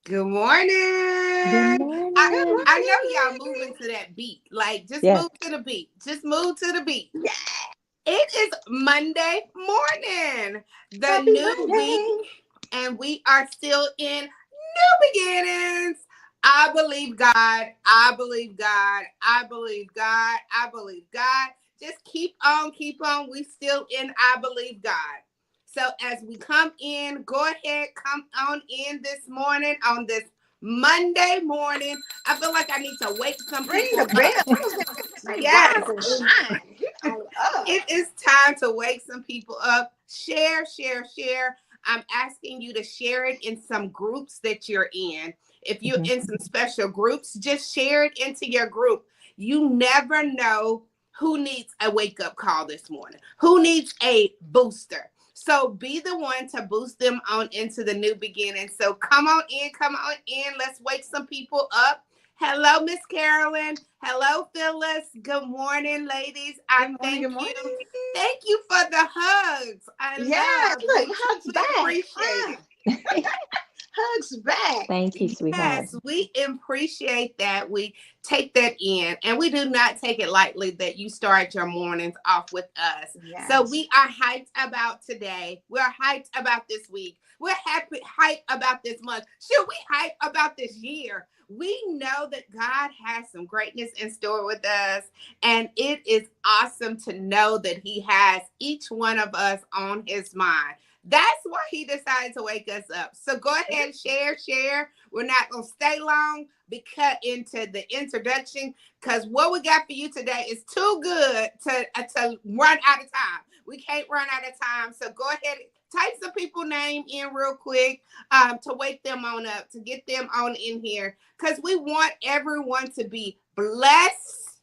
Good morning. Good morning. I know y'all moving to that beat. Like, just move to the beat. Just move to the beat. Yeah. It is Monday morning, the Happy new Monday. week, and we are still in new beginnings. I believe God. I believe God. I believe God. I believe God. Just keep on, keep on. We still in I believe God. So as we come in, go ahead, come on in this morning, on this Monday morning. I feel like I need to wake some Ring people the bell. up. I was going to say, Yes. rise and shine. Get on up. It is time to wake some people up. Share, share, share. I'm asking you to share it in some groups that you're in. If you're in some special groups, just share it into your group. You never know who needs a wake-up call this morning, who needs a booster. So be the one to boost them on into the new beginning. So come on in. Let's wake some people up. Hello, Miss Carolyn. Hello, Phyllis. Good morning, ladies. Thank you. Thank you for the hugs. Look, hugs back. Appreciate it. Hugs back. Thank you, sweetheart. Yes, we appreciate that. We take that in, and we do not take it lightly that you start your mornings off with us. Yes. So we are hyped about today. We're hyped about this week. We're hyped about this month. Should we hype about this year? We know that God has some greatness in store with us, and it is awesome to know that He has each one of us on His mind. That's why He decided to wake us up. So go ahead and share. We're not going to stay long because into the introduction, because what we got for you today is too good to run out of time. We can't run out of time. So go ahead and type some people's name in real quick to wake them on up, to get them on in here, because we want everyone to be blessed,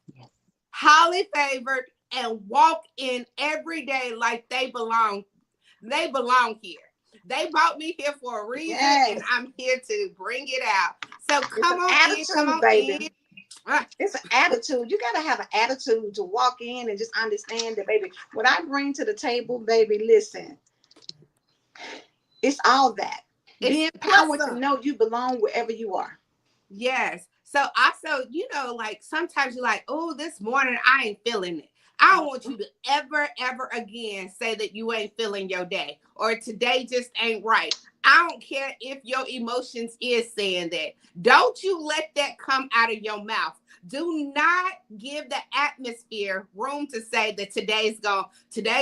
highly favored, and walk in every day like they belong. They belong here. They brought me here for a reason, and I'm here to bring it out. So come on in. It's an attitude. You got to have an attitude to walk in and just understand that, baby, what I bring to the table, baby, listen, it's all that. Be empowered to know you belong wherever you are. Yes. So also, like sometimes you're like, oh, this morning I ain't feeling it. I don't want you to ever again say that you ain't feeling your day or today just ain't right. I don't care if your emotions is saying that. Don't you let that come out of your mouth. Do not give the atmosphere room to say that today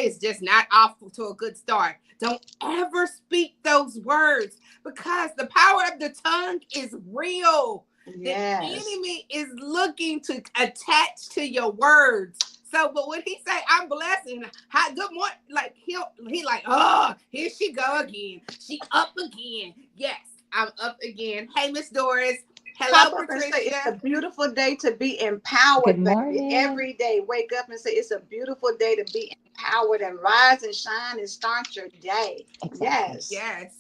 is just not off to a good start. Don't ever speak those words because the power of the tongue is real. Yes. The enemy is looking to attach to your words. So, but when he say, I'm blessing, hi, good morning, like he like, oh, here she go again. She up again. Yes, I'm up again. Hey, Miss Doris. Hello, Patricia. Say, it's a beautiful day to be empowered. Good morning. Baby. Every day, wake up and say, it's a beautiful day to be empowered and rise and shine and start your day. Exactly. Yes.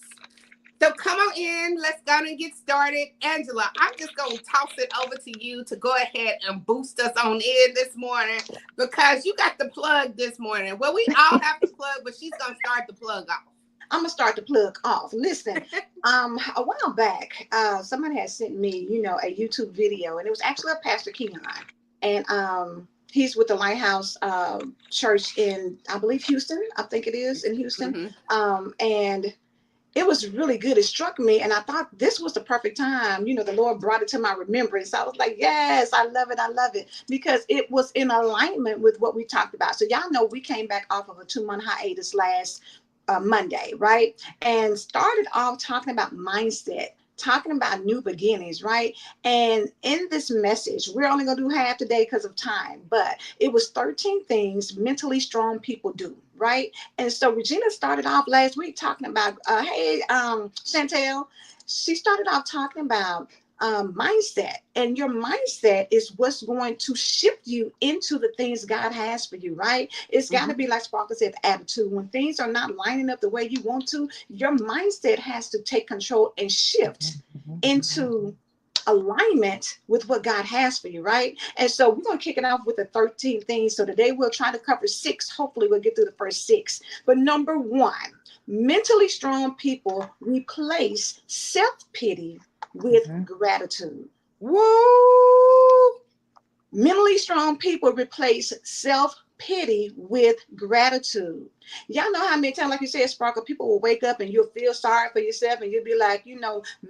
So come on in. Let's go and get started. Angela, I'm just going to toss it over to you to go ahead and boost us on in this morning because you got the plug this morning. Well, we all have to plug, but she's going to start the plug off. I'm gonna start the plug off. Listen, a while back, somebody had sent me, a YouTube video, and it was actually a Pastor Keon, and he's with the Lighthouse Church in, I believe, Houston. I think it is in Houston, and it was really good. It struck me, and I thought this was the perfect time. The Lord brought it to my remembrance. I was like, yes, I love it. I love it because it was in alignment with what we talked about. So y'all know we came back off of a 2-month hiatus last Monday, right? And started off talking about mindset, talking about new beginnings, right? And in this message, we're only going to do half today because of time, but it was 13 things mentally strong people do, right? And so Regina started off last week talking about, hey, Chantel, she started off talking about mindset, and your mindset is what's going to shift you into the things God has for you, right? It's got to be, like Sparkle said, the attitude. When things are not lining up the way you want to, your mindset has to take control and shift into alignment with what God has for you, right? And so we're going to kick it off with the 13 things. So today we'll try to cover 6. Hopefully we'll get through the first 6. But number 1, mentally strong people replace self-pity with gratitude. Woo! Mentally strong people replace self-pity with gratitude. Y'all know how many times, like you said, Sparkle, people will wake up and you'll feel sorry for yourself and you'll be like,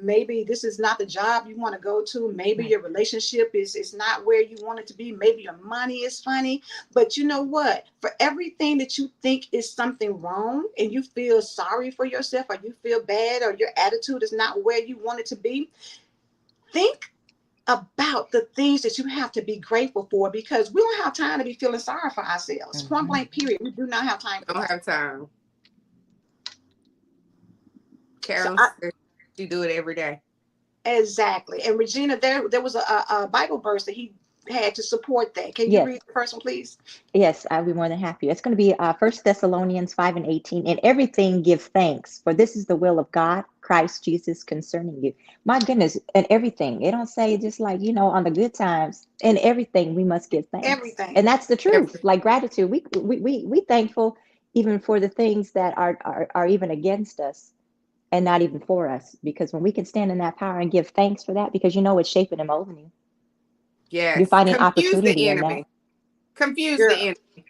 maybe this is not the job you want to go to. Maybe your relationship is not where you want it to be. Maybe your money is funny. But you know what? For everything that you think is something wrong and you feel sorry for yourself or you feel bad or your attitude is not where you want it to be, think about the things that you have to be grateful for, because we don't have time to be feeling sorry for ourselves. Point blank, period. We do not have time for Don't that. have time. So Carol says she do it every day. exactly. And Regina, there was a Bible verse that he had to support that. Can you Yes. read the first one, please? Yes, I'll be more than happy. It's going to be 1 Thessalonians 5:18. In everything, give thanks, for this is the will of God, Christ Jesus, concerning you. My goodness, and everything. It don't say just like, on the good times. In everything, we must give thanks. Everything. And that's the truth. Every, Like gratitude. We thankful even for the things that are even against us and not even for us. Because when we can stand in that power and give thanks for that, because it's shaping and molding you. You're yes. finding Confuse the opportunity in that. enemy. Confuse the Girl, enemy.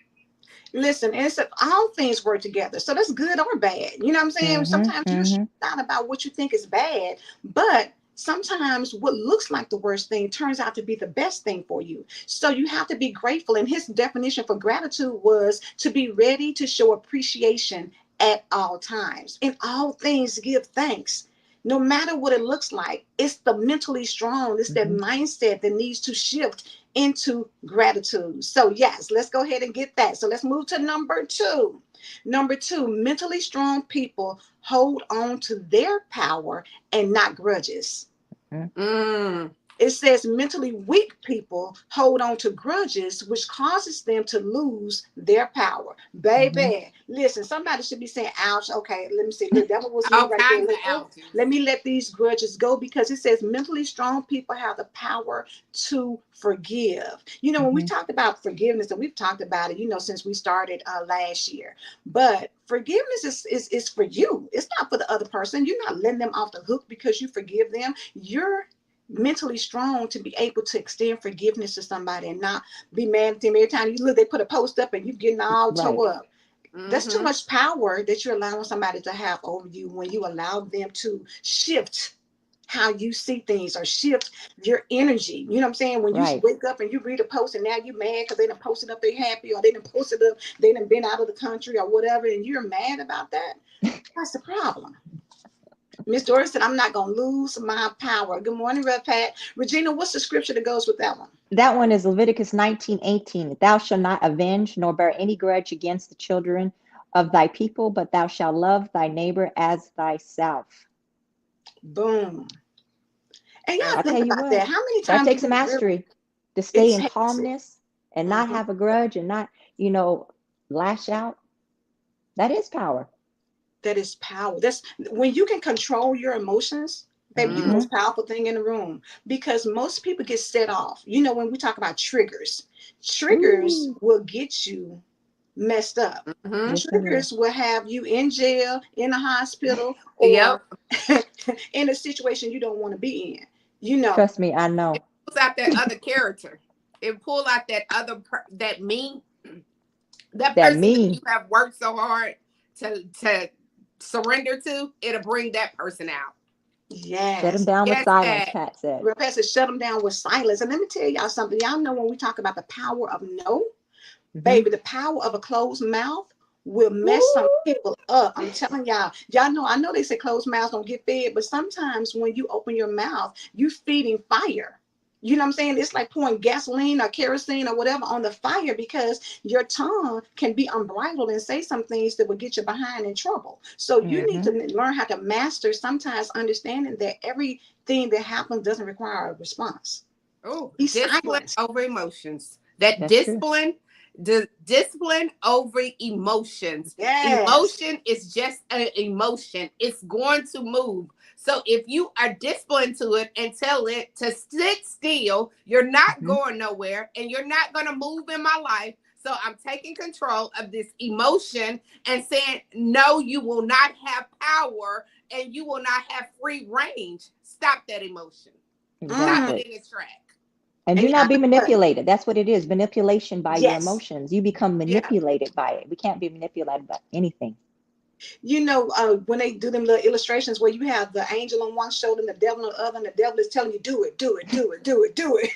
listen, and it's all things work together. So that's good or bad. You know what I'm saying? Sometimes you should not about what you think is bad, but sometimes what looks like the worst thing turns out to be the best thing for you. So you have to be grateful. And his definition for gratitude was to be ready to show appreciation at all times. In all things, give thanks. No matter what it looks like, it's the mentally strong, it's that mindset that needs to shift into gratitude. So, yes, let's go ahead and get that. So, let's move to number 2. Number 2, mentally strong people hold on to their power and not grudges. Mm. It says mentally weak people hold on to grudges, which causes them to lose their power. Baby, listen, somebody should be saying, ouch. Okay, let me see. Look, that was me All right there. kinds of Let, ouches. let me let these grudges go, because it says mentally strong people have the power to forgive. When we talked about forgiveness, and we've talked about it, since we started last year, but forgiveness is for you. It's not for the other person. You're not letting them off the hook because you forgive them. You're mentally strong to be able to extend forgiveness to somebody and not be mad at them every time you look, they put a post up and you getting all Right. toe up. That's too much power that you're allowing somebody to have over you when you allow them to shift how you see things or shift your energy. You know what I'm saying? When you Right. wake up and you read a post and now you mad because they done posted up they happy, or they done posted up they done been out of the country or whatever, and you're mad about that. That's the problem. Miss Doris said, I'm not going to lose my power. Good morning, Rev Pat. Regina, what's the scripture that goes with that one? That one is Leviticus 19:18. Thou shalt not avenge nor bear any grudge against the children of thy people, but thou shalt love thy neighbor as thyself. Boom. And y'all I think tell you about that. what, How many that times do takes a we really, mastery to it stay in takes it. calmness and not Mm-hmm. have a grudge and not, lash out. That is power. That is power. That's when you can control your emotions, baby, you're the Mm-hmm. Mm-hmm. most powerful thing in the room. Because most people get set off. You know, when we talk about triggers, triggers Ooh, will get you messed up. Mm-hmm. yes, it will. Triggers will have you in jail, in the hospital, Yep. or in a situation you don't want to be in. You know, Trust me, I It know. pulls out that other character. It pull out that that me, that That person that you mean. have worked so hard to surrender to. It'll bring that person out. Shut him yes. down with Yes, silence, Pat. Pat said. Real Pastor shut them down with silence. And let me tell y'all something. Y'all know when we talk about the power of no, Mm-hmm. baby, the power of a closed mouth will mess some Woo! people up. I'm telling y'all. Y'all know, I know they say closed mouths don't get fed, but sometimes when you open your mouth, you feeding fire. You know what I'm saying? It's like pouring gasoline or kerosene or whatever on the fire because your tongue can be unbridled and say some things that will get you behind in trouble. So you need Mm-hmm. to learn how to master sometimes understanding that everything that happens doesn't require a response. Oh, Be discipline silent. over emotions. That That's true. discipline, the discipline over emotions. Yes. Emotion is just an emotion. It's going to move. So if you are disciplined to it and tell it to sit still, you're not Mm-hmm. going nowhere and you're not going to move in my life. So I'm taking control of this emotion and saying, no, you will not have power and you will not have free range. Stop that emotion. Stop Mm. it Exactly. in its track. And And do y'all not be know what? manipulated. That's what it is. Manipulation by your Yes. emotions. You become Yeah. manipulated by it. We can't be manipulated by anything. You know, when they do them little illustrations where you have the angel on one shoulder and the devil on the other, and the devil is telling you, do it, do it, do it, do it, do it.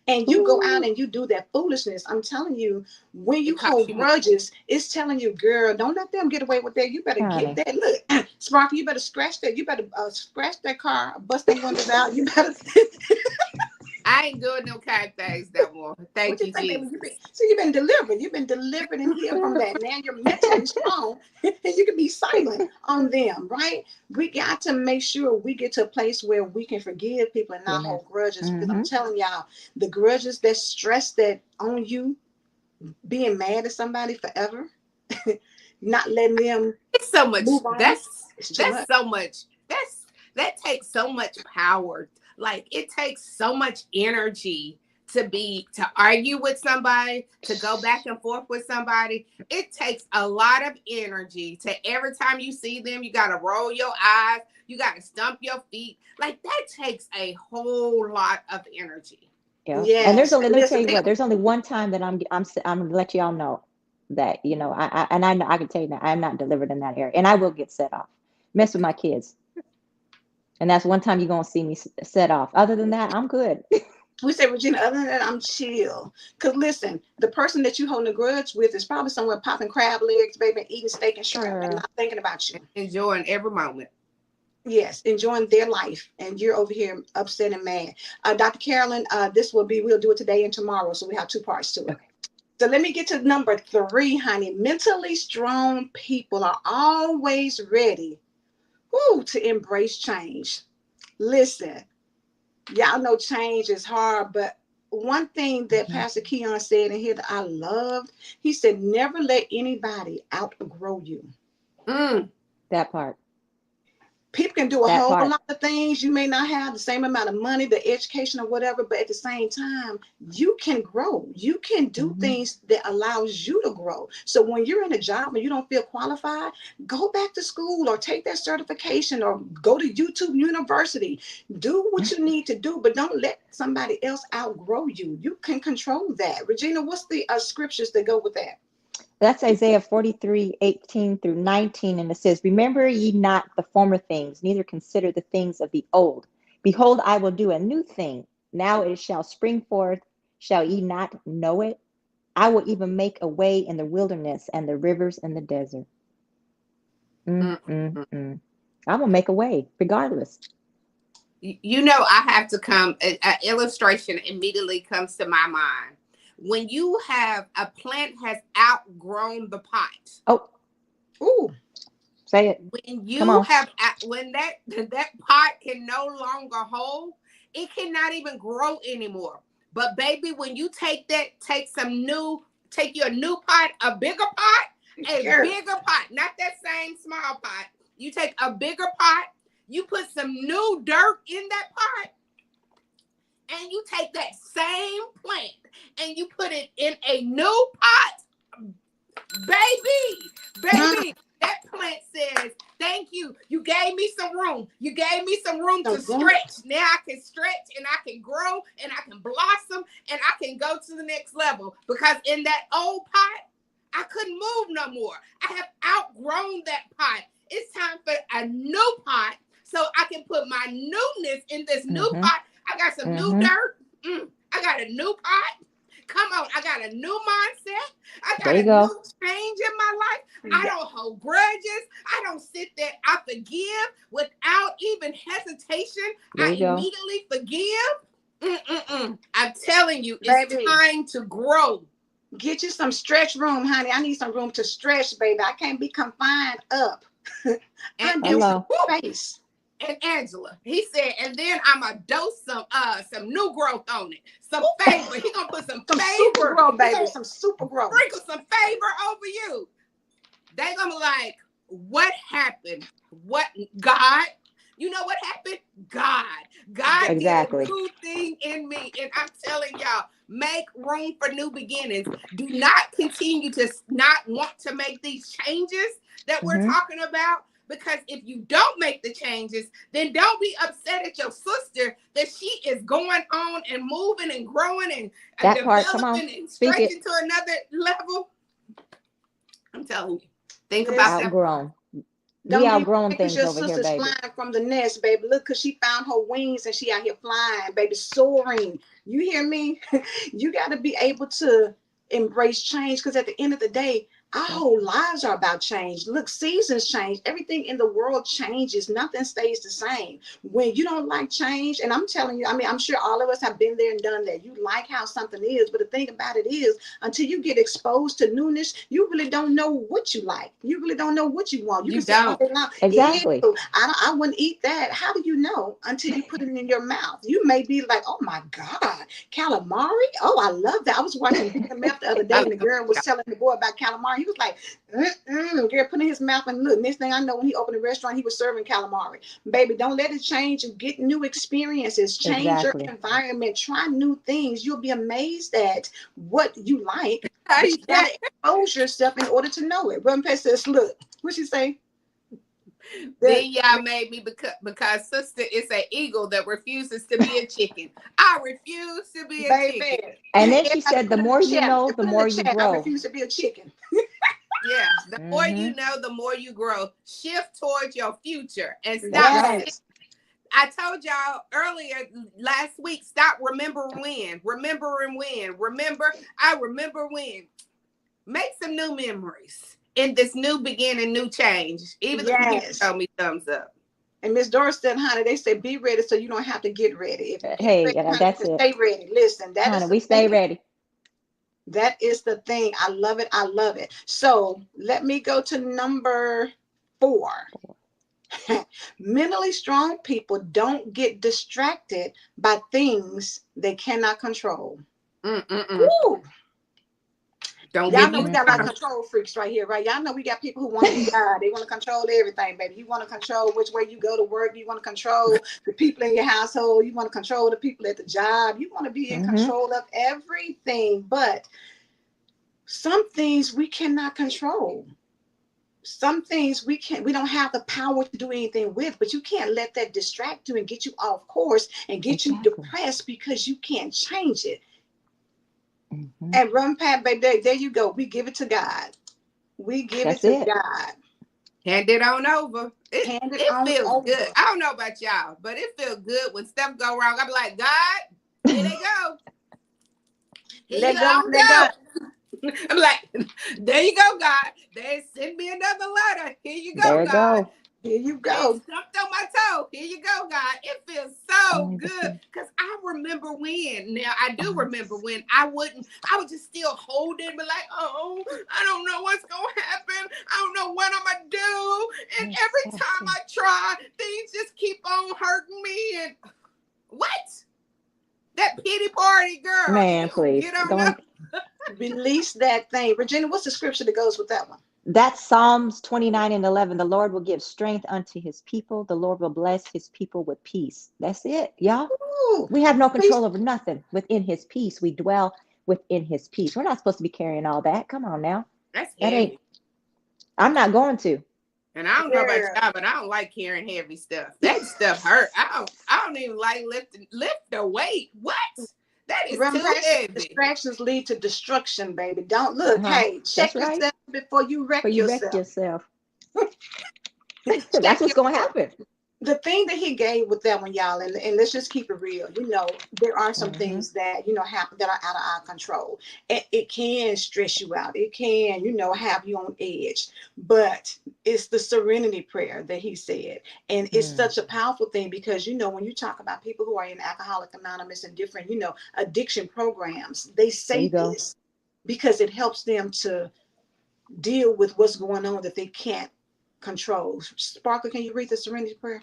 And you go out Ooh. and you do that foolishness. I'm telling you, when you It costs hold you more. grudges, it's telling you, girl, don't let them get away with that. You better get Honey. that. Look, Sparky, you better scratch that. You better scratch that car, bust them windows out. You better. I ain't doing no kind of things no more. What Thank you you, think, baby? Jesus. So you've been delivered. You've been delivered and healed from that. Now you're mentally strong and you can be silent on them, right? We got to make sure we get to a place where we can forgive people and not Amen. hold grudges. Because I'm Mm-hmm. telling y'all, the grudges, that stress that on you, being mad at somebody forever, not letting them It's so much. move on, That's it's too that's much. so much. That takes so much power. Like it takes so much energy to argue with somebody, to go back and forth with somebody. It takes a lot of energy to every time you see them, you gotta roll your eyes, you gotta stump your feet. Like that takes a whole lot of energy. Yep. And there's Yes. only, And let me tell listen, you what, there's only one time that I'm gonna let y'all know that, and I know I can tell you that I'm not delivered in that area. And I will get set off. Mess with my kids. And that's one time you're gonna see me set off. Other than that, I'm good. we say, Regina, other than that, I'm chill. Because listen, the person that you holding a grudge with is probably somewhere popping crab legs, baby, eating steak and shrimp and Girl. not thinking about you. Enjoying every moment. Yes, enjoying their life. And you're over here upset and mad. Dr. Carolyn, we'll do it today and tomorrow. So we have two parts to it. Okay. So let me get to number 3, honey. Mentally strong people are always ready to embrace change. Listen, y'all know change is hard, but one thing that Mm-hmm. Pastor Keon said in here that I loved, he said, never let anybody outgrow you. Mm, That part. People can do a That whole part. lot of things. You may not have the same amount of money, the education or whatever, but at the same time, you can grow. You can do Mm-hmm. things that allows you to grow. So when you're in a job and you don't feel qualified, go back to school or take that certification or go to YouTube University. Do what you need to do, but don't let somebody else outgrow you. You can control that. Regina, what's the scriptures that go with that? That's Isaiah 43:18 through 19. And it says, remember ye not the former things, neither consider the things of the old. Behold, I will do a new thing. Now it shall spring forth. Shall ye not know it? I will even make a way in the wilderness and the rivers in the desert. Mm, mm, mm, mm. mm. I will make a way regardless. You know, I have to come. An illustration immediately comes to my mind. When you have a plant has outgrown the pot, Oh, Ooh, say it. when Come you on. have when that pot can no longer hold, it cannot even grow anymore. But baby, when you take your new pot, a bigger pot, a Girl. bigger pot, not that same small pot. You take a bigger pot, you put some new dirt in that pot, and you take that same plant and you put it in a new pot. Baby, that plant says, thank you. You gave me some room. You gave me some room to stretch. Now I can stretch and I can grow and I can blossom and I can go to the next level. Because in that old pot, I couldn't move no more. I have outgrown that pot. It's time for a new pot so I can put my newness in this new pot. I got some new dirt. I got a new pot. Come on, I got a new mindset. I got a new change in my life. I don't hold grudges. I don't sit there. I forgive without even hesitation. I immediately forgive. I'm telling you, it's time to grow. Get you some stretch room, honey. I need some room to stretch, baby. I can't be confined up. And hello. Space. And Angela, he said, and then I'm gonna dose some new growth on it, some favor. He gonna put some favor, super growth, baby, some super growth. Sprinkle some favor over you. They gonna be like, what happened? What God? You know what happened? God did a new thing in me, and I'm telling y'all, make room for new beginnings. Do not continue to not want to make these changes that we're talking about. Because if you don't make the changes, then don't be upset at your sister that she is going on and moving and growing and developing and stretching to another level. I'm telling you, think about outgrown. Don't we outgrown things your over sister's here, baby. Flying from the nest, baby. Look, because she found her wings and she out here flying, baby, soaring. You hear me? You got to be able to embrace change, because at the end of the day, our whole lives are about change. Look, seasons change. Everything in the world changes. Nothing stays the same. When you don't like change, and I'm telling you, I mean, I'm sure all of us have been there and done that. You like how something is, but the thing about it is, until you get exposed to newness, you really don't know what you like. You really don't know what you want. You can say all day long, exactly. I wouldn't eat that. How do you know until you put it in your mouth? You may be like, oh my God, calamari? Oh, I love that. I was watching BMF the other day, and the girl was telling the boy about calamari. He was like, girl, put in his mouth, and look, next thing I know, when he opened a restaurant, he was serving calamari. Baby, don't let it change you. Get new experiences, change your environment, try new things. You'll be amazed at what you like. But you gotta expose yourself in order to know it. Run past says, look, what she say? Then y'all made me because sister is an eagle that refuses to be a chicken. I refuse to be a chicken. And then she said, the more you know, the more you grow. I refuse to be a chicken. Yeah, the more you know, the more you grow. Shift towards your future and stop. I told y'all earlier last week, stop remembering when. I remember when. Make some new memories in this new beginning, new change. Even the people told me thumbs up. And Miss Doris said, honey, they say be ready so you don't have to get ready. If you ready, that's it. Stay ready. Listen, that honey, we stay ready. That is the thing. I love it. I love it. So let me go to number 4. Mentally strong people don't get distracted by things they cannot control. Woo. Y'all know we got a lot of control freaks right here, right? Y'all know we got people who want to be God. They want to control everything, baby. You want to control which way you go to work. You want to control the people in your household. You want to control the people at the job. You want to be in control of everything. But some things we cannot control. Some things we don't have the power to do anything with, but you can't let that distract you and get you off course and get you depressed because you can't change it. And run, Pat, baby, there you go. We give it to God. We give it to God. Hand it on over. It feels good. I don't know about y'all, but it feels good when stuff go wrong. I'm like, God, here they go. Let go. I'm like, there you go, God. They send me another letter. Here you go, there God. Go. Here you go. They stumped on my toe. Here you go, God. It feels so good. Because I remember when. Now, I do remember when I would just still hold it, but like, oh, I don't know what's going to happen. I don't know what I'm going to do. And every time I try, things just keep on hurting me. And what? That pity party, girl. Man, please. Get on up. Release that thing. Regina, what's the scripture that goes with that one? That's Psalms 29:11. The Lord will give strength unto his people. The Lord will bless his people with peace. That's it, y'all. Ooh, We have no please. control over nothing. Within his peace, we dwell within his peace. We're not supposed to be carrying all that. Come on now. That's That ain't, heavy. I'm not going to. And I don't know about Girl, y'all, but I don't like carrying heavy stuff. That stuff hurt. I don't even like lift the weight. What? That is run too past heavy. distractions lead to destruction, baby. Don't look. Uh-huh. Hey, That's check right. yourself before you For wreck you wreck yourself. yourself. That's Check what's going to yourself. happen. The thing that he gave with that one, y'all, and let's just keep it real. There are some Mm-hmm. things that happen that are out of our control. It can stress you out. It can, have you on edge. But it's the serenity prayer that he said, and it's Mm. such a powerful thing because when you talk about people who are in Alcoholic Anonymous and different, addiction programs, they There say you go. this because it helps them to deal with what's going on that they can't control. Sparkle, can you read the serenity prayer?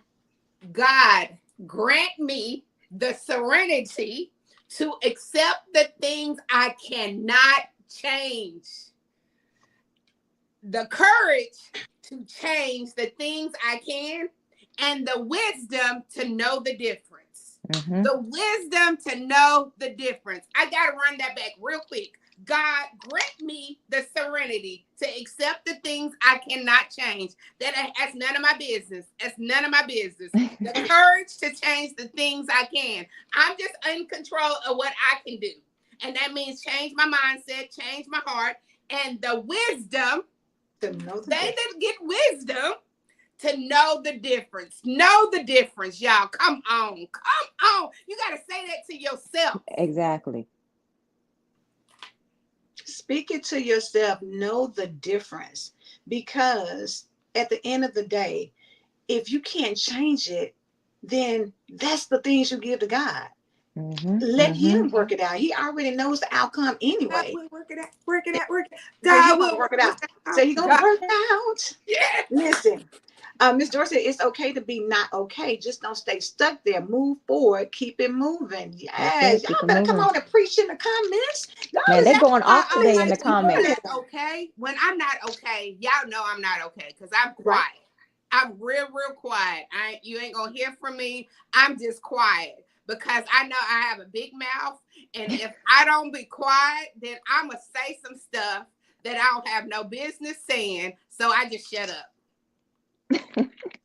God, grant me the serenity to accept the things I cannot change, the courage to change the things I can, and the wisdom to know the difference. Mm-hmm. The wisdom to know the difference. I got to run that back real quick. God, grant me the serenity to accept the things I cannot change. That's none of my business. That's none of my business. The courage to change the things I can. I'm just in control of what I can do. And that means change my mindset, change my heart, and the wisdom. To know the They difference. that get wisdom to know the difference. Know the difference, y'all. Come on. Come on. You got to say that to yourself. Exactly. Speak it to yourself. Know the difference. Because at the end of the day, if you can't change it, then that's the things you give to God. Mm-hmm. Let Mm-hmm. him work it out. He already knows the outcome God anyway. will work it out. Work it out. Work it out. Okay, he's God gonna will work it work out. it out. So he's gonna God. work it out. Yeah. Listen, Miss Dorsey, it's okay to be not okay. Just don't stay stuck there. Move forward. Keep it moving. That's Yes, it. y'all Keep it better come moving. on and preach in the comments. Y'all Man, is they acting going I off today in always, the this when I'm comments. not okay, when I'm not okay, y'all know I'm not okay because I'm right. quiet. I'm real quiet. You ain't gonna hear from me. I'm just quiet because I know I have a big mouth, and if I don't be quiet, then I'm gonna say some stuff that I don't have no business saying. So I just shut up.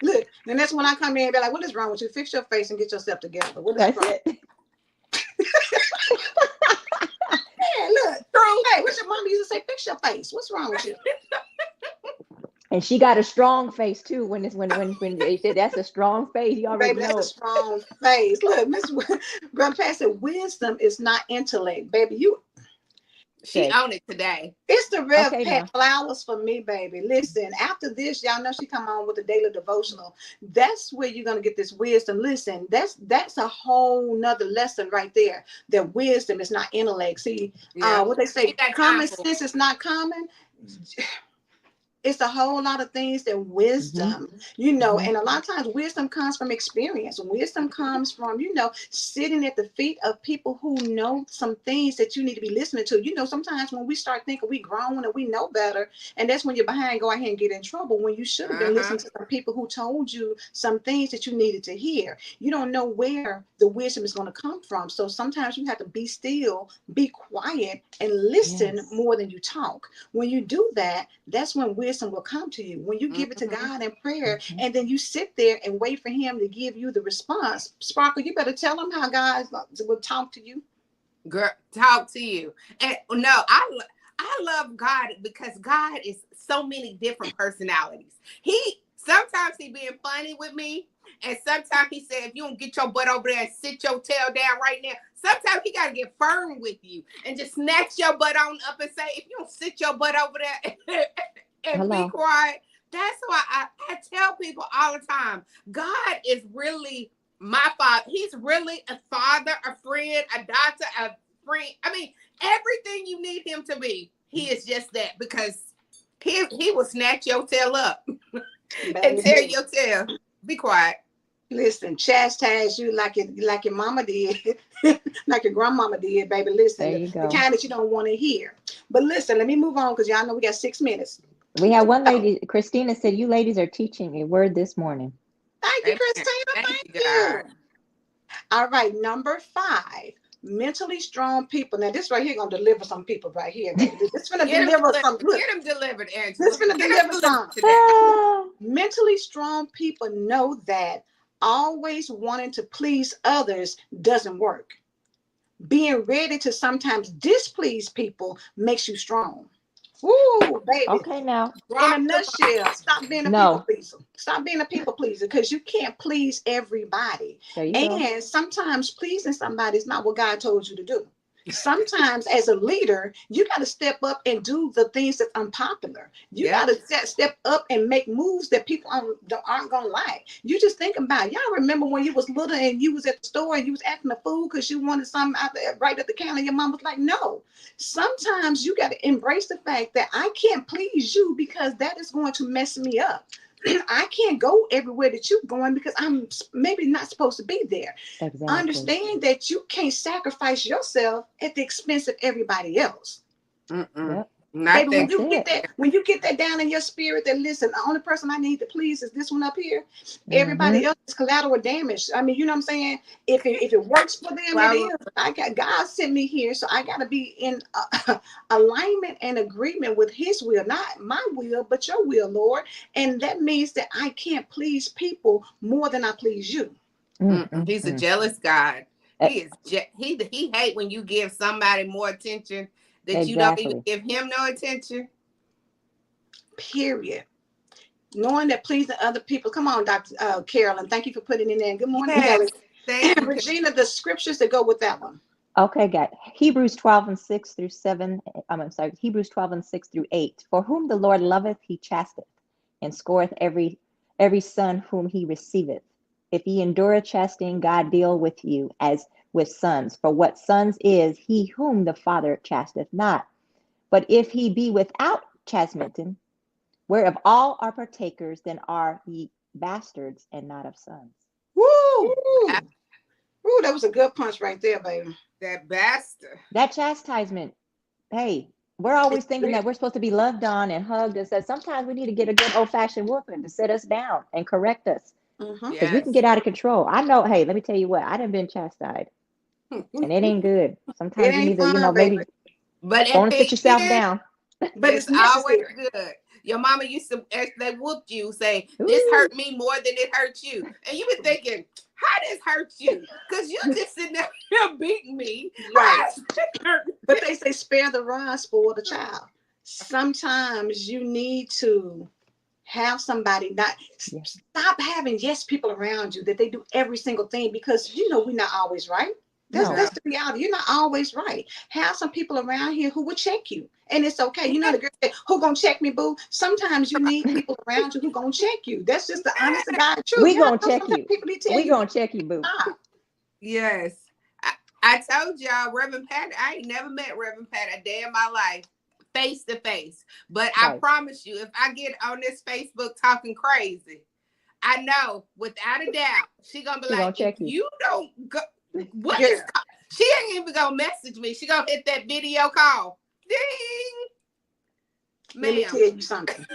Look, and that's when I come in and be like, what is wrong with you? Fix your face and get yourself together. What is That's wrong? it. Yeah, look. True. Hey, what's your mama used to say? Fix your face. What's wrong with you? And she got a strong face too. When they said that's a strong face, you already Baby, that's know a it. strong face. Look, Miss Grandpa said, wisdom is not intellect, baby. She Okay. owned it today. It's the Rev Okay Pet now. Flowers for me, baby. Listen, after this, y'all know she come on with the daily devotional. That's where you're gonna get this wisdom. Listen, that's a whole nother lesson right there. That wisdom is not intellect. See, Yeah. what they She say, got time common for sense is not common. It's a whole lot of things that Mm-hmm. wisdom, Mm-hmm. and a lot of times wisdom comes from experience. Wisdom comes from, sitting at the feet of people who know some things that you need to be listening to. Sometimes when we start thinking we grown and we know better, and that's when you're behind, go ahead and get in trouble when you should have been listening to some people who told you some things that you needed to hear. You don't know where the wisdom is going to come from. So sometimes you have to be still, be quiet, and listen Yes. more than you talk. When you do that, that's when wisdom will come to you. When you give it to God in prayer, Mm-hmm. and then you sit there and wait for him to give you the response. Sparkle, you better tell him how God will talk to you. Girl, talk to you. And no, I love God because God is so many different personalities. Sometimes he being funny with me, and sometimes he said, if you don't get your butt over there and sit your tail down right now, sometimes he gotta get firm with you and just snatch your butt on up and say, if you don't sit your butt over there and be Hello. quiet. That's why I tell people all the time, God is really my father. He's really a father, a friend, a doctor, a friend. I mean, everything you need him to be. He is just that because he will snatch your tail up and tear your tail. Be quiet. Listen, chastise you like your mama did, like your grandmama did, baby. Listen, There you the go. kind that you don't want to hear. But listen, let me move on because y'all know we got 6 minutes. We have one So, lady, Christina said, you ladies are teaching a word this morning. thank you, Amen. Christina. Thank Thank you, God. you. All right, number 5, mentally strong people. Now, this right here gonna deliver some people right here, baby. This is gonna Get them deliver delivered. some. Look, Get them delivered, this Angela. is gonna Get them deliver delivered some. today. Ah, Mentally strong people know that always wanting to please others doesn't work. Being ready to sometimes displease people makes you strong. Woo, baby. okay, now. In a Drop the nutshell, stop being a people No, pleaser. Stop being a people pleaser because you can't please everybody. there you go. And sometimes pleasing somebody is not what God told you to do. Sometimes, as a leader, you got to step up and do the things that's unpopular. You got Yep. to step up and make moves that people aren't gonna like. You just think about it. Y'all remember when you was little and you was at the store and you was acting a fool because you wanted something out there right at the counter. Your mom was like, "No." Sometimes you got to embrace the fact that I can't please you because that is going to mess me up. I can't go everywhere that you're going because I'm maybe not supposed to be there. Exactly. Understand that you can't sacrifice yourself at the expense of everybody else. Mm-mm. Yep, Not Baby, that. that's it. when you get that down in your spirit, that listen, the only person I need to please is this one up here. Mm-hmm. Everybody else is collateral damage. I mean, you know what I'm saying? If it works for them, it Well, is. I got God sent me here, so I got to be in alignment and agreement with His will, not my will, but Your will, Lord. And that means that I can't please people more than I please You. he's a Mm-mm-mm. jealous God. Eh, He hate when you give somebody more attention that you don't even exactly. give him no attention. Period. Knowing that pleasing other people. Come on, Dr. Carolyn. Thank you for putting it in there. Good morning, Yes. Kelly. Thank you. Regina, the scriptures that go with that one. Okay, got Hebrews 12 and 6 through 7. I'm sorry, Hebrews 12 and 6 through 8. For whom the Lord loveth, he chasteth, and scoreth every son whom he receiveth. If ye endure chastening, God deal with you as with sons. For what sons is he whom the Father chasteth not? But if he be without chastening, whereof all are partakers, then are ye bastards and not of sons. Woo! Ooh, ooh, that was a good punch right there, baby. That bastard. That chastisement, hey, we're always thinking that we're supposed to be loved on and hugged and said sometimes we need to get a good old-fashioned whooping to sit us down and correct us Mm-hmm. because we can Yes. get out of control. I know, hey, let me tell you what, I done been chastised and it ain't good. It Sometimes you ain't need to, fun, baby, maybe But go at and sit the yourself end, down. but it's it's always necessary. good. Your mama used to, as they whooped you, say, "This Ooh, hurt me more than it hurt you," and you been thinking, "How this hurt you? Because you just sitting there here beating me. Right. How does it hurt?" But they say spare the rod, spoil the child. Sometimes you need to have somebody not yeah, stop having yes people around you that they do every single thing because we're not always right. no, That's No. the reality. You're not always right. Have some people around here who will check you. And it's okay. You know Yeah. the girl said, who gonna check me, boo? Sometimes you need people around you who gonna check you. That's just the honest to God truth. we Y'all gonna know check sometimes you. people need to tell We you gonna check you, boo. stop. Yes. I told y'all, Reverend Pat, I ain't never met Reverend Pat a day in my life face to face. But I Right. promise you, if I get on this Facebook talking crazy, I know without a doubt, she gonna be She like, gonna if check you. you don't go, what is, Girl, she ain't even gonna message me. She gonna hit that video call. Ding, let me tell ma'am. you something.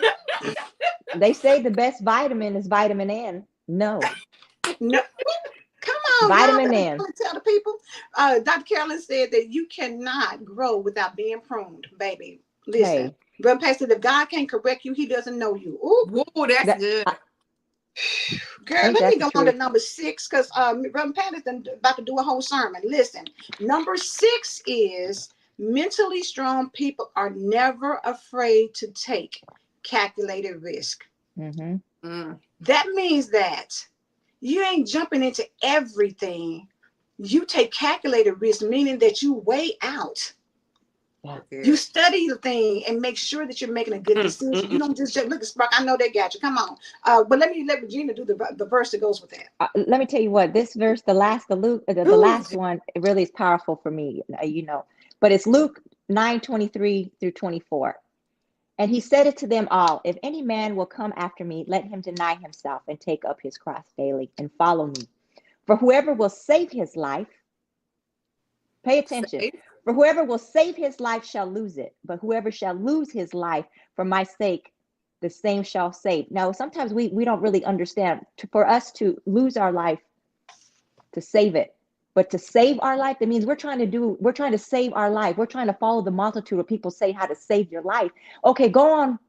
They say the best vitamin is vitamin N. No, No, come on, y'all vitamin better N. tell the people. Dr. Carolyn said that you cannot grow without being pruned, baby. Listen, Hey, but Pastor, if God can't correct you, he doesn't know you. Ooh, Whoa, that's that good. girl, ain't let that me the go on to truth? number 6 because Reverend Pat is about to do a whole sermon. Listen, number 6 is mentally strong people are never afraid to take calculated risk. Mm-hmm. Mm. That means that you ain't jumping into everything. You take calculated risk, meaning that you weigh out. Yeah. You Good. study the thing and make sure that you're making a good Mm, decision. mm, You mm. don't just look at Spark. I know they got you. Come on. But let Regina do the verse that goes with that. Let me tell you what, this verse, the Ooh, last one, it really is powerful for me, but it's Luke 9:23 through 24. And he said it to them all, if any man will come after me, let him deny himself and take up his cross daily and follow me. For whoever will save his life, pay attention, safe. for whoever will save his life shall lose it, but whoever shall lose his life for my sake the same shall save. Now, sometimes we don't really understand. For us to lose our life, to save it, but to save our life, that means we're trying to save our life. We're trying to follow the multitude of people say how to save your life. Okay, go on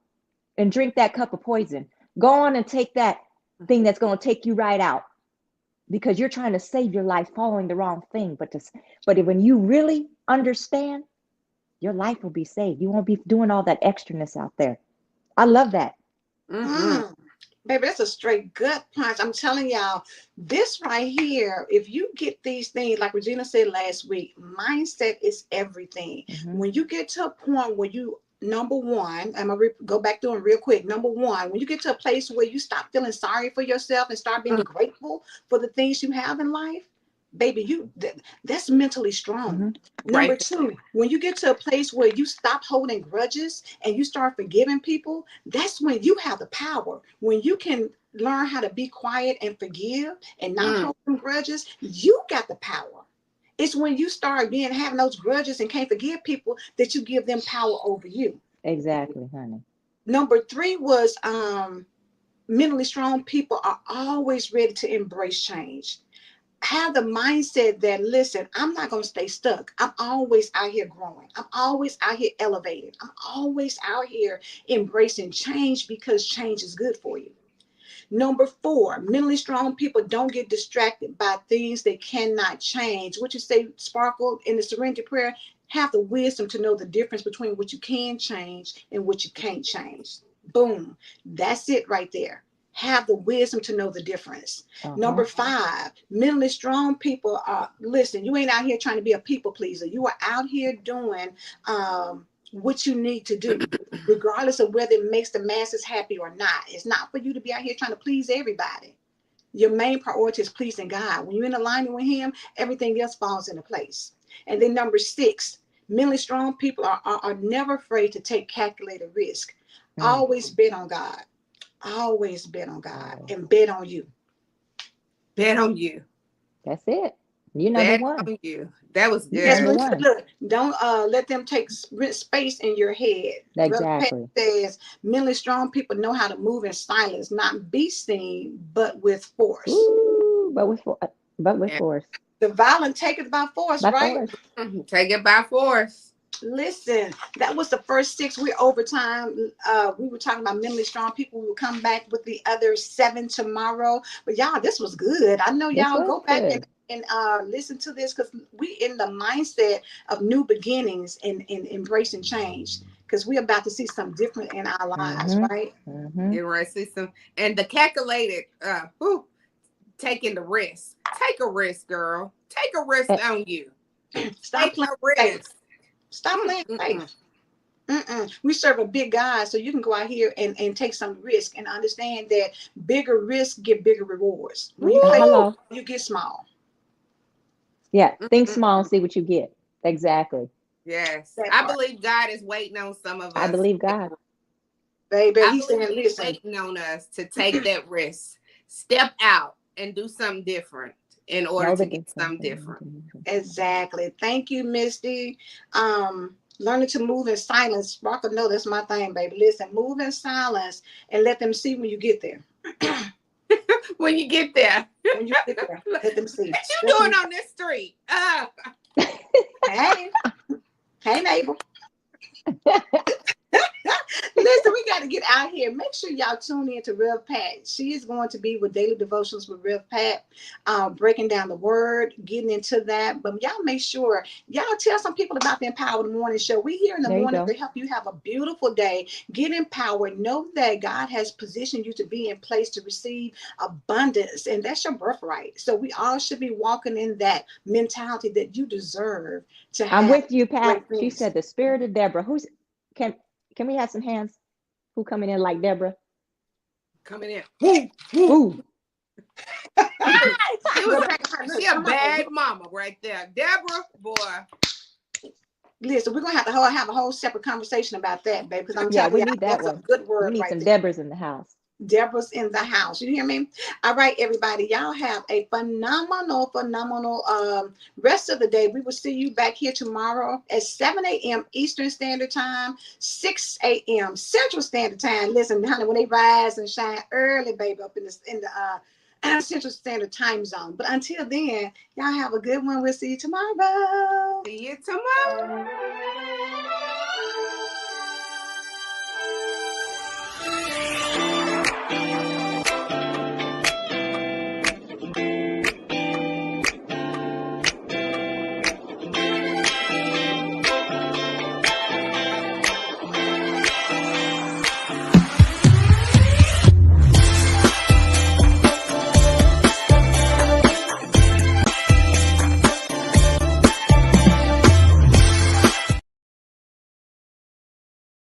and drink that cup of poison. Go on and take that thing that's going to take you right out, because you're trying to save your life following the wrong thing. But when you really understand, your life will be saved. You won't be doing all that extraness out there. I love that. Mm. Baby, that's a straight gut punch. I'm telling y'all, this right here, if you get these things, like Regina said last week, mindset is everything. When you get to a point where you, number one, I'm going to go back through them real quick. Number one, when you get to a place where you stop feeling sorry for yourself and start being grateful for the things you have in life, baby, that's mentally strong. Number Right. two, when you get to a place where you stop holding grudges and you start forgiving people, that's when you have the power. When you can learn how to be quiet and forgive and not hold them grudges, you got the power. It's when you start having those grudges and can't forgive people that you give them power over you. Exactly, honey. Number three was mentally strong people are always ready to embrace change. Have the mindset that, listen, I'm not going to stay stuck. I'm always out here growing. I'm always out here elevating. I'm always out here embracing change, because change is good for you. Number four, mentally strong people don't get distracted by things they cannot change. What you say, Sparkle, in the Serenity Prayer, have the wisdom to know the difference between what you can change and what you can't change. Boom. That's it right there. Have the wisdom to know the difference. Number five, mentally strong people are, listen, you ain't out here trying to be a people pleaser. You are out here doing what you need to do, regardless of whether it makes the masses happy or not. It's not for you to be out here trying to please everybody. Your main priority is pleasing God. When you're in alignment with Him, everything else falls into place. And then number six, mentally strong people are never afraid to take calculated risk. Always bet on God. Always bet on God and bet on you. Bet on you. That's it. You number Bet one. on you. That was You Yes, good. number one. look, don't let them take space in your head. Brother Pat Exactly. says mentally strong people know how to move in silence, not be seen, but with force. Ooh, but with Yeah. force. The violent take it by force, By right? force. Take it by force. Listen, that was the first six. We're overtime. We were talking about mentally strong people. We will come back with the other seven tomorrow. But y'all, this was good. I know This y'all was go back good. and listen to this, because we in the mindset of new beginnings and embracing change, because we're about to see something different in our lives, right? Get right, see some, and the calculated. Taking the risk. Take a risk, girl. Take a risk on you. Stop Take playing a safe. risk. Stop playing safe. We serve a big God, so you can go out here and take some risk and understand that bigger risks get bigger rewards. When you play, Hello. you get small. Yeah. Think small and see what you get. Exactly. Yes, That I part, believe God is waiting on some of I us. believe God. baby. I He's believe saying, He's listen, waiting on us to take that risk, step out, and do something different in order Know to the get difference. something different. exactly. Thank you, Misty. Learning to move in silence. Sparkle, no, that's my thing, baby. Listen, move in silence and let them see when you get there. When you get there, When you get there, let them see. what you doing on this street? Hey, hey, neighbor. Listen, we got to get out here. Make sure y'all tune in to Rev Pat. She is going to be with Daily Devotions with Rev Pat, breaking down the word, getting into that. But y'all make sure y'all tell some people about the Empowered Morning Show. We here in the There you morning go. to help you have a beautiful day. Get empowered. Know that God has positioned you to be in place to receive abundance, and that's your birthright. So we all should be walking in that mentality that you deserve to I'm have with you, Pat. great She things. said the spirit of Deborah. Can can we have some hands? Who coming in like Deborah? Coming in. Woo, woo. Ooh. Well, She a bad mama right there. Deborah, boy. listen, we're gonna have a whole separate conversation about that, babe. Because I'm Yeah, telling we you, need that that's a one. good We word need right some there. Deborahs in the house. Deborah's in the house. You hear me? All right, everybody. Y'all have a phenomenal rest of the day. We will see you back here tomorrow at 7 a.m. Eastern Standard Time, 6 a.m. Central Standard Time. Listen, honey, when they rise and shine early, baby, up in the Central Standard Time Zone. But until then, y'all have a good one. We'll see you tomorrow. See you tomorrow.